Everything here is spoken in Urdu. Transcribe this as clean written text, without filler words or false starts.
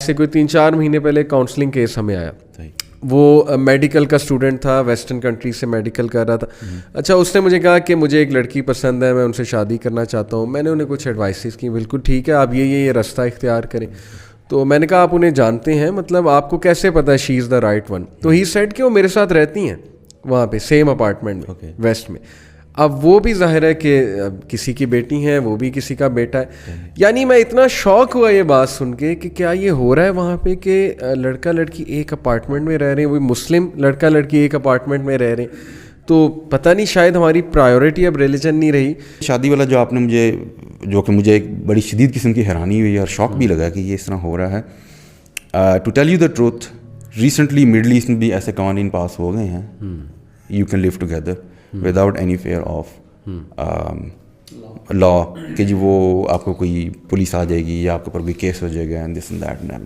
سے کوئی 3-4 مہینے پہلے کاؤنسلنگ کیس ہمیں آیا. وہ میڈیکل کا اسٹوڈنٹ تھا, ویسٹرن کنٹری سے میڈیکل کر رہا تھا. اچھا, اس نے مجھے کہا کہ مجھے ایک لڑکی پسند ہے, میں ان سے شادی کرنا چاہتا ہوں. میں نے انہیں کچھ ایڈوائسز کی, بالکل ٹھیک ہے آپ یہ رستہ اختیار کریں. تو میں نے کہا آپ انہیں جانتے ہیں, مطلب آپ کو کیسے پتہ ہے شی از دا رائٹ ون؟ تو ہی سیڈ کہ وہ میرے ساتھ رہتی ہیں وہاں پہ سیم اپارٹمنٹ میں ویسٹ میں. اب وہ بھی ظاہر ہے کہ کسی کی بیٹی ہیں, وہ بھی کسی کا بیٹا ہے. یعنی میں اتنا شوق ہوا یہ بات سن کے کہ کیا یہ ہو رہا ہے وہاں پہ کہ لڑکا لڑکی ایک اپارٹمنٹ میں رہ رہے ہیں, وہ مسلم لڑکا لڑکی ایک اپارٹمنٹ میں رہ رہے ہیں. تو پتہ نہیں شاید ہماری پرائیورٹی اب ریلیجن نہیں رہی. شادی والا جو آپ نے مجھے, جو کہ مجھے ایک بڑی شدید قسم کی حیرانی ہوئی اور شوق بھی لگا کہ یہ اس طرح ہو رہا ہے. To tell you the truth, recently Middle East میں بھی ایسے قوانین پاس ہو گئے ہیں, you can live together without any fear of law کہ جی وہ آپ کو کوئی پولیس آ جائے گی یا آپ کے اوپر کوئی کیس ہو جائے گا اینڈ دس اینڈ دیٹ.